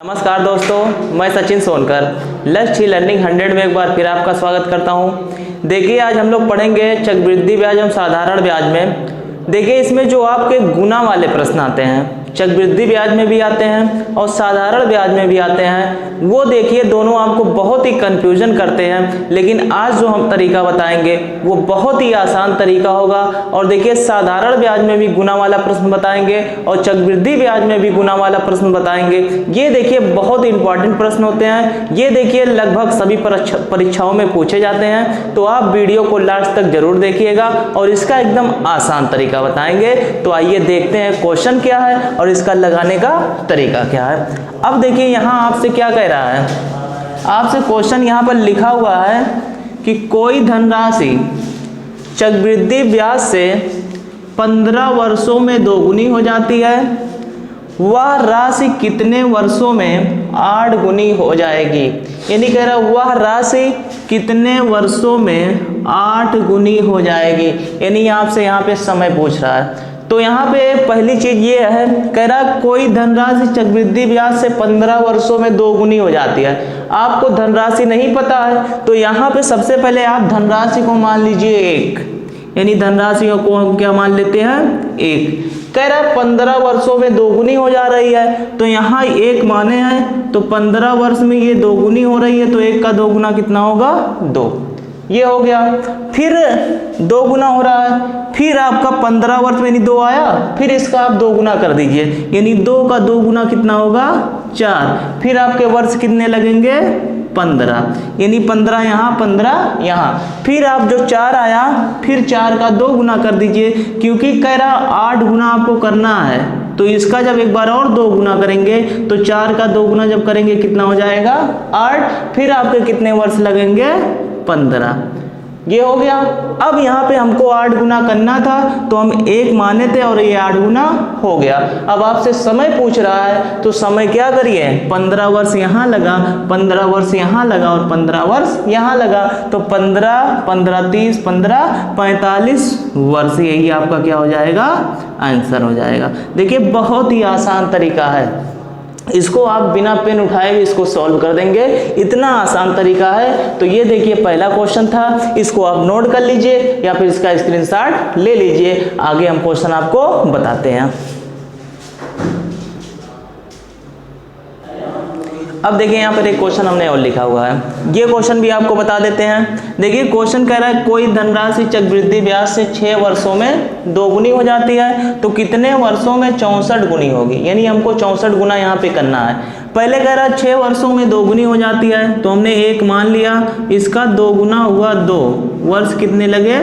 नमस्कार दोस्तों, मैं सचिन सोनकर लक्ष्य लर्निंग 100 में एक बार फिर आपका स्वागत करता हूं। देखिए, आज हम लोग पढ़ेंगे चक्रवृद्धि ब्याज एवं साधारण ब्याज में। देखिए, इसमें जो आपके गुना वाले प्रश्न आते हैं, चक्रवृद्धि ब्याज में भी आते हैं और साधारण ब्याज में भी आते हैं, वो देखिए दोनों आपको बहुत ही कंफ्यूजन करते हैं। लेकिन आज जो हम तरीका बताएंगे वो बहुत ही आसान तरीका होगा। और देखिए, साधारण ब्याज में भी गुना वाला प्रश्न बताएंगे और चक्रवृद्धि ब्याज में भी गुना वाला प्रश्न बताएंगे। ये देखिए बहुत इंपॉर्टेंट प्रश्न होते हैं। ये देखिए लगभग सभी परीक्षाओं में पूछे जाते हैं, तो आप वीडियो को लास्ट तक जरूर देखिएगा और इसका एकदम आसान तरीका बताएंगे। तो आइए देखते हैं क्वेश्चन क्या है और इसका लगाने का तरीका क्या है। अब देखिए, यहाँ आपसे क्या कह रहा है, आपसे क्वेश्चन यहाँ पर लिखा हुआ है कि कोई धनराशि चक्रवृद्धि ब्याज से 15 वर्षों में दोगुनी हो जाती है, वह राशि कितने वर्षों में 8 गुनी हो जाएगी। यानी कह रहा वह राशि कितने वर्षों में 8 गुनी हो जाएगी। यानी आपसे यहाँ पे समय पूछ रहा है। तो यहाँ पे पहली चीज ये है, कह रहा कोई धनराशि चक्रवृद्धि ब्याज से 15 वर्षों में दोगुनी हो जाती है। आपको धनराशि नहीं पता है तो यहाँ पे सबसे पहले आप धनराशि को मान लीजिए 1, यानी धनराशि को हम क्या मान लेते हैं 1। कह रहा 15 वर्षों में दोगुनी हो जा रही है, तो यहाँ 1 माने हैं, तो 15 वर्ष में ये दोगुनी हो रही है, तो 1 का 2 गुना कितना होगा 2। ये हो गया। फिर 2 गुना हो रहा है, फिर आपका 15 वर्ष में 2 आया, फिर इसका आप 2 गुना कर दीजिए, यानी 2 का 2 गुना कितना होगा 4। फिर आपके वर्ष कितने लगेंगे 15, यानी 15 यहाँ 15 यहाँ। फिर आप जो 4 आया, फिर 4 का 2 गुना कर दीजिए, क्योंकि कह रहा 8 गुना आपको करना है, तो इसका जब एक बार और 2 गुना करेंगे तो 4 का 2 गुना जब करेंगे कितना हो जाएगा 8। फिर आपके कितने वर्ष लगेंगे 15। ये हो गया। अब यहाँ पे हमको 8 गुना करना था, तो हम 1 माने थे और ये 8 गुना हो गया। अब आपसे समय पूछ रहा है, तो समय क्या करिए 15 वर्ष यहाँ लगा, 15 वर्ष यहाँ लगा और 15 वर्ष यहाँ लगा, तो 15 15 30 15 45 वर्ष, यही आपका क्या हो जाएगा आंसर हो जाएगा। देखिए बहुत ही आसान तरीका है, इसको आप बिना पेन उठाए भी इसको सॉल्व कर देंगे, इतना आसान तरीका है। तो ये देखिए पहला क्वेश्चन था, इसको आप नोट कर लीजिए या फिर इसका स्क्रीनशॉट ले लीजिए। आगे हम क्वेश्चन आपको बताते हैं। अब देखिए यहाँ पर एक क्वेश्चन हमने और लिखा हुआ है, ये क्वेश्चन भी आपको बता देते हैं। देखिए क्वेश्चन कह रहा है कोई धनराशि चक्रवृद्धि ब्याज से 6 वर्षों में दोगुनी हो जाती है, तो कितने वर्षों में 64 गुनी होगी। यानी हमको 64 गुना यहाँ पे करना है। पहले कह रहा है 6 वर्षों में दोगुनी हो जाती है, तो हमने 1 मान लिया, इसका 2 गुना हुआ 2 वर्ष, कितने लगे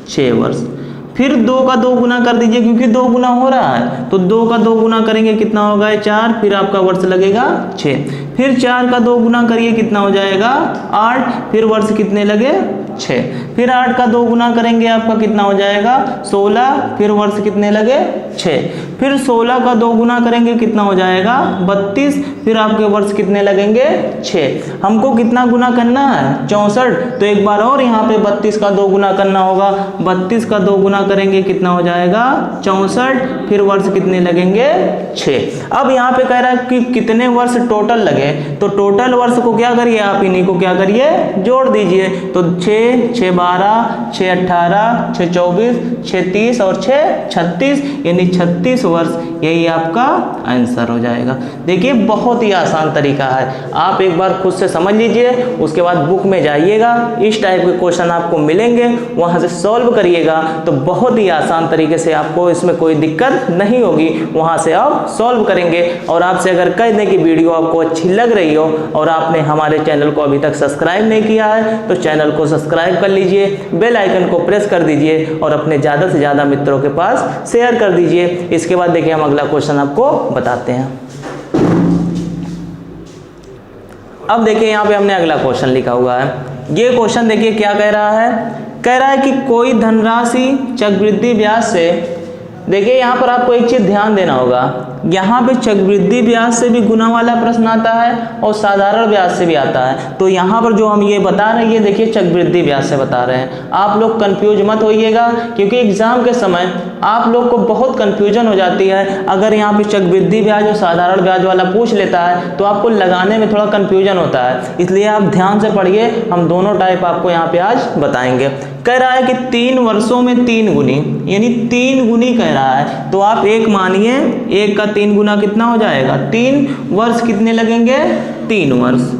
6 वर्ष। फिर 2 का 2 गुना कर दीजिए, क्योंकि 2 गुना हो रहा है, तो 2 का 2 गुना करेंगे कितना होगा 4। फिर आपका वर्ष लगेगा 6। फिर 4 का 2 गुना करिए कितना हो जाएगा 8। फिर वर्ष कितने लगे 6। फिर 8 का 2 गुना करेंगे आपका कितना हो जाएगा 16। फिर वर्ष कितने लगे 6। फिर 16 का 2 गुना करेंगे कितना हो जाएगा 32। फिर आपके वर्ष कितने लगेंगे 6। हमको कितना गुना करना है 64, तो एक बार और यहाँ पे 32 का 2 गुना करना होगा। 32 का 2 गुना करेंगे कितना हो जाएगा 64। फिर वर्ष कितने लगेंगे 6। अब यहाँ पे कह रहा है कि कितने वर्ष टोटल लगे, तो टोटल वर्ष को क्या करिए आप इन्हीं को क्या करिए जोड़ दीजिए। तो 6 6 12 6 18 6 24 6 30 और 6 36, यानी 36 वर्ष, यही आपका आंसर हो जाएगा। देखिए बहुत ही आसान तरीका है, आप एक बार खुद से समझ लीजिए, उसके बाद बुक में जाइएगा, इस टाइप के क्वेश्चन आपको मिलेंगे, वहां से सॉल्व करिएगा, तो बहुत ही आसान तरीके से आपको इसमें कोई दिक्कत नहीं होगी, वहां से आप सॉल्व करेंगे। और आपसे अगर कह दें कि वीडियो आपको अच्छी लग रही हो और आपने हमारे चैनल को अभी तक सब्सक्राइब नहीं किया है, तो चैनल को सब्सक्राइब कर लीजिए, बेल आइकन को प्रेस कर दीजिए और अपने ज़्यादा से ज़्यादा मित्रों के पास शेयर कर दीजिए। इसके बाद देखिए हम अगला क्वेश्चन आपको बताते हैं। अब देखिए यहाँ पे हमने अगला क्वेश्चन लिखा हुआ है। ये क्वेश्चन देखिए क्या कह रहा है, कह रहा है कि कोई धनराशि चक्रवृद्धि ब्याज से देखिए यहाँ पर आपको एक चीज ध्यान देना होगा, यहाँ पे चक्रवृद्धि ब्याज से भी गुना वाला प्रश्न आता है और साधारण ब्याज से भी आता है। तो यहाँ पर जो हम ये बता रहे हैं, ये देखिए चक्रवृद्धि ब्याज से बता रहे हैं। आप लोग कंफ्यूज मत होइएगा, क्योंकि एग्जाम के समय आप लोग को बहुत कंफ्यूजन हो जाती है। अगर यहाँ पे चक्रवृद्धि ब्याज और साधारण ब्याज वाला पूछ लेता है तो आपको लगाने में थोड़ा कंफ्यूजन होता है, इसलिए आप ध्यान से पढ़िए। हम दोनों टाइप आपको यहाँ पे आज बताएंगे। कह रहा है कि 3 वर्षों में 3 गुनी, यानी 3 गुनी कह रहा है, तो आप एक मानिए, 1 का 3 गुना कितना हो जाएगा, 3 वर्ष कितने लगेंगे, 3 वर्ष।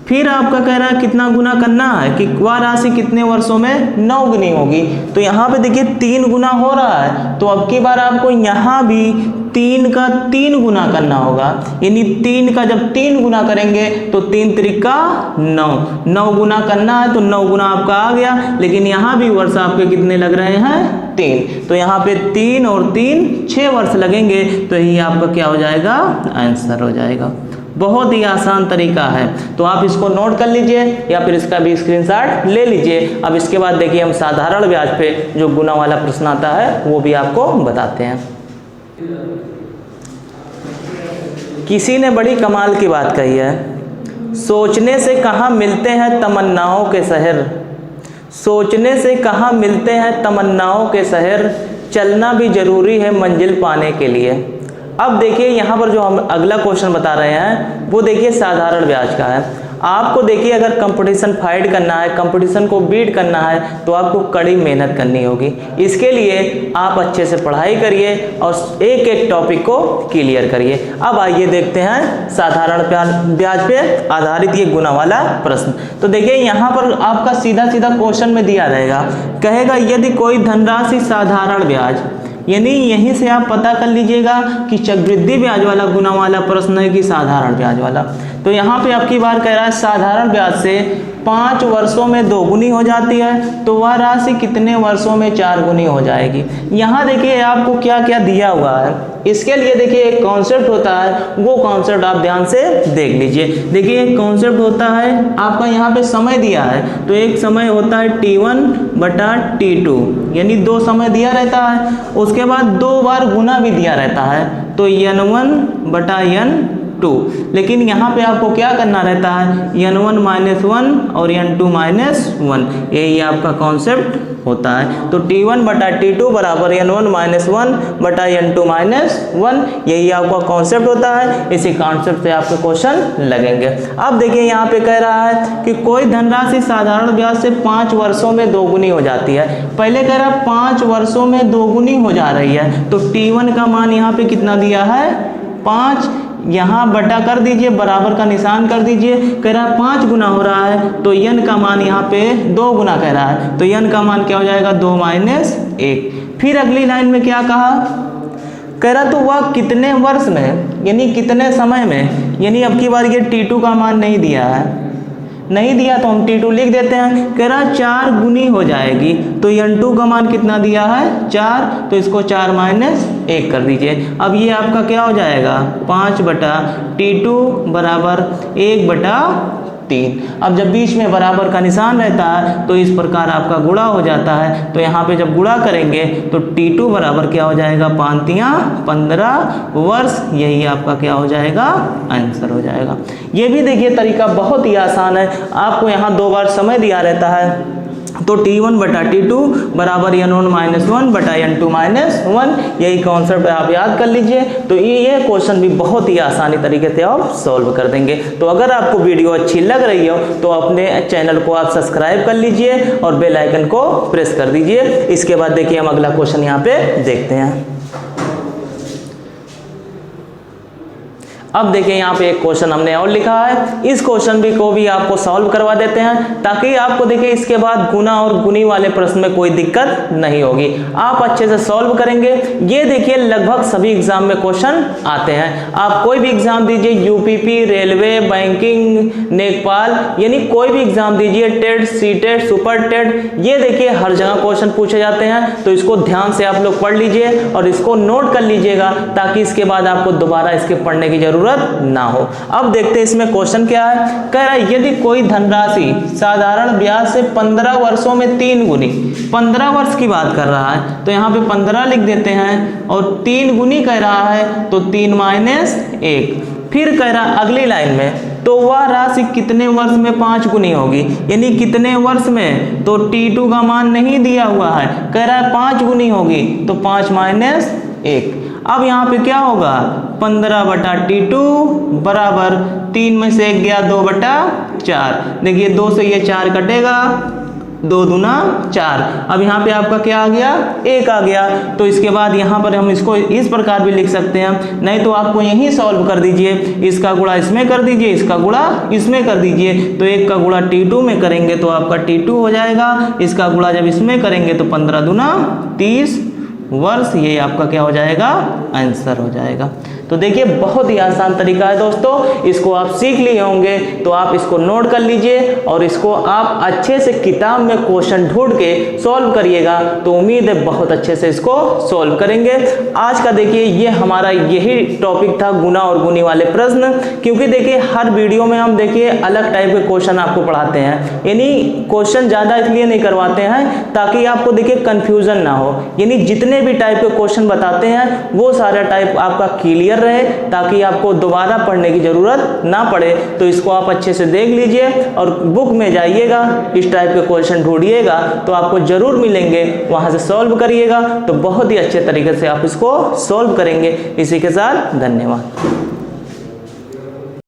फिर आपका कह रहा है कितना गुना करना है, कि वह राशि कितने वर्षों में 9 गुनी होगी। तो यहाँ पे देखिए 3 गुना हो रहा है, तो अब की बार आपको यहाँ भी 3 का 3 गुना करना होगा, यानी 3 का जब 3 गुना करेंगे तो 3 त्रिका 9 गुना करना है, तो 9 गुना आपका आ गया। लेकिन यहाँ भी वर्ष आपके कितने लग रहे हैं, 3। तो यहाँ पे 3 और 3 6 वर्ष लगेंगे, तो यही आपका क्या हो जाएगा, आंसर हो जाएगा। बहुत ही आसान तरीका है, तो आप इसको नोट कर लीजिए या फिर इसका भी स्क्रीनशॉट ले लीजिए। अब इसके बाद देखिए हम साधारण ब्याज पे जो गुना वाला प्रश्न आता है वो भी आपको बताते हैं। किसी ने बड़ी कमाल की बात कही है, सोचने से कहाँ मिलते हैं तमन्नाओं के शहर, सोचने से कहाँ मिलते हैं तमन्नाओं के शहर, चलना भी जरूरी है मंजिल पाने के लिए। अब देखिए यहाँ पर जो हम अगला क्वेश्चन बता रहे हैं वो देखिए साधारण ब्याज का है। आपको देखिए अगर कंपटीशन फाइट करना है, कंपटीशन को बीट करना है, तो आपको कड़ी मेहनत करनी होगी। इसके लिए आप अच्छे से पढ़ाई करिए और एक एक टॉपिक को क्लियर करिए। अब आइए देखते हैं साधारण ब्याज पे आधारित ये गुना वाला प्रश्न। तो देखिए यहाँ पर आपका सीधा सीधा क्वेश्चन में दिया रहेगा, कहेगा यदि कोई धनराशि साधारण ब्याज, यानी यहीं से आप पता कर लीजिएगा कि चक्रवृद्धि ब्याज वाला गुना वाला प्रश्न है कि साधारण ब्याज वाला। तो यहाँ पे आपकी बार कह रहा है साधारण ब्याज से 5 वर्षों में 2 गुनी हो जाती है, तो वह राशि कितने वर्षों में 4 गुनी हो जाएगी। यहाँ देखिए आपको क्या क्या दिया हुआ है, इसके लिए देखिए एक कॉन्सेप्ट होता है, वो कॉन्सेप्ट आप ध्यान से देख लीजिए। देखिए एक कॉन्सेप्ट होता है आपका, यहाँ पे समय दिया है, तो एक समय होता है T1 बटा T2, यानी 2 समय दिया रहता है। उसके बाद 2 बार गुना भी दिया रहता है, तो N1 बटा N2। लेकिन यहाँ पे आपको क्या करना रहता है, N1 माइनस 1 और N2 माइनस 1, यही आपका कॉन्सेप्ट होता है। तो T1 बटा T2 बराबर N1 माइनस 1 बटा N2 माइनस 1, यही आपका कॉन्सेप्ट होता है। इसी कॉन्सेप्ट से आपके क्वेश्चन लगेंगे। अब देखिए यहाँ पे कह रहा है कि कोई धनराशि साधारण ब्याज से 5 वर्षों में 2 गुनी हो जाती है। पहले कह रहा है 5 वर्षों में 2 गुनी हो जा रही है, तो T1 का मान यहाँ पे कितना दिया है, 5, यहाँ बटा कर दीजिए, बराबर का निशान कर दीजिए। कह रहा है 5 गुना हो रहा है, तो n का मान यहाँ पे 2 गुना कह रहा है, तो n का मान क्या हो जाएगा, 2 माइनस 1। फिर अगली लाइन में क्या कहा, कह रहा तो वह कितने वर्ष में, यानी कितने समय में, यानी अब की बार ये T2 का मान नहीं दिया है, नहीं दिया तो हम T2 लिख देते हैं। कह रहा 4 गुनी हो जाएगी, तो N2 का मान कितना दिया है, 4, तो इसको 4 माइनस 1 कर दीजिए। अब ये आपका क्या हो जाएगा, 5 बटा T2 बराबर 1 बटा 3। अब जब बीच में बराबर का निशान रहता है तो इस प्रकार आपका गुणा हो जाता है। तो यहाँ पे जब गुणा करेंगे तो T2 बराबर क्या हो जाएगा, 5 तिया 15 वर्ष, यही आपका क्या हो जाएगा, आंसर हो जाएगा। ये भी देखिए तरीका बहुत ही आसान है। आपको यहाँ 2 बार समय दिया रहता है, तो T1 बटा T2 बराबर N1 माइनस 1 बटा N2 माइनस 1, यही कॉन्सेप्ट आप याद कर लीजिए। तो ये क्वेश्चन भी बहुत ही आसानी तरीके से आप सॉल्व कर देंगे। तो अगर आपको वीडियो अच्छी लग रही हो तो अपने चैनल को आप सब्सक्राइब कर लीजिए और बेल आइकन को प्रेस कर दीजिए। इसके बाद देखिए हम अगला क्वेश्चन यहाँ पे देखते हैं। अब देखिए यहाँ पे एक क्वेश्चन हमने और लिखा है, इस क्वेश्चन को भी आपको सॉल्व करवा देते हैं ताकि आपको देखिए इसके बाद गुना और गुनी वाले प्रश्न में कोई दिक्कत नहीं होगी, आप अच्छे से सॉल्व करेंगे। ये देखिए लगभग सभी एग्जाम में क्वेश्चन आते हैं। आप कोई भी एग्जाम दीजिए, यूपीपी, रेलवे, बैंकिंग, नेकपाल, यानी कोई भी एग्जाम दीजिए, टेट, सीटेट, सुपर टेट, ये देखिए हर जगह क्वेश्चन पूछे जाते हैं। तो इसको ध्यान से आप लोग पढ़ लीजिए और इसको नोट कर लीजिएगा ताकि इसके बाद आपको दोबारा इसके पढ़ने की जरूरत जरूरत ना हो। अब देखते हैं इसमें क्वेश्चन क्या है। कह रहा है यदि कोई धनराशि साधारण ब्याज से 15 वर्षों में 3 गुनी, 15 वर्ष की बात कर रहा है तो यहाँ पे 15 लिख देते हैं, और 3 गुनी कह रहा है तो 3 माइनस 1। फिर कह रहा अगली लाइन में तो वह राशि कितने वर्ष में 5 गुनी होगी, यानी कितने वर्ष में, तो T2 का मान नहीं दिया हुआ है, कह रहा है 5 गुनी होगी तो 5 माइनस 1। अब यहाँ पे क्या होगा 15 बटा T2 बराबर 3 में से 1 गया 2 बटा 4। देखिए 2 से ये 4 कटेगा, 2 दूना 4। अब यहाँ पे आपका क्या आ गया 1 आ गया। तो इसके बाद यहाँ पर हम इसको इस प्रकार भी लिख सकते हैं, नहीं तो आपको यहीं सॉल्व कर दीजिए, इसका गुणा इसमें कर दीजिए, इसका गुणा इसमें कर दीजिए। तो 1 का गुणा T2 में करेंगे तो आपका T2 हो जाएगा, इसका गुणा जब इसमें करेंगे तो 15 दूना 30 वर्ष, ये आपका क्या हो जाएगा आंसर हो जाएगा। तो देखिए बहुत ही आसान तरीका है दोस्तों, इसको आप सीख लिए होंगे तो आप इसको नोट कर लीजिए और इसको आप अच्छे से किताब में क्वेश्चन ढूंढ के सॉल्व करिएगा, तो उम्मीद है बहुत अच्छे से इसको सॉल्व करेंगे। आज का देखिए ये हमारा यही टॉपिक था, गुना और गुनी वाले प्रश्न। क्योंकि देखिए हर वीडियो में हम देखिए अलग टाइप के क्वेश्चन आपको पढ़ाते हैं, यानी क्वेश्चन ज़्यादा इसलिए नहीं करवाते हैं ताकि आपको देखिए कन्फ्यूजन ना हो, यानी जितने भी टाइप के क्वेश्चन बताते हैं वो सारा टाइप आपका क्लियर रहे ताकि आपको दोबारा पढ़ने की जरूरत ना पड़े। तो इसको आप अच्छे से देख लीजिए और बुक में जाइएगा, इस टाइप के क्वेश्चन ढूंढिएगा तो आपको जरूर मिलेंगे, वहां से सॉल्व करिएगा तो बहुत ही अच्छे तरीके से आप इसको सॉल्व करेंगे। इसी के साथ धन्यवाद।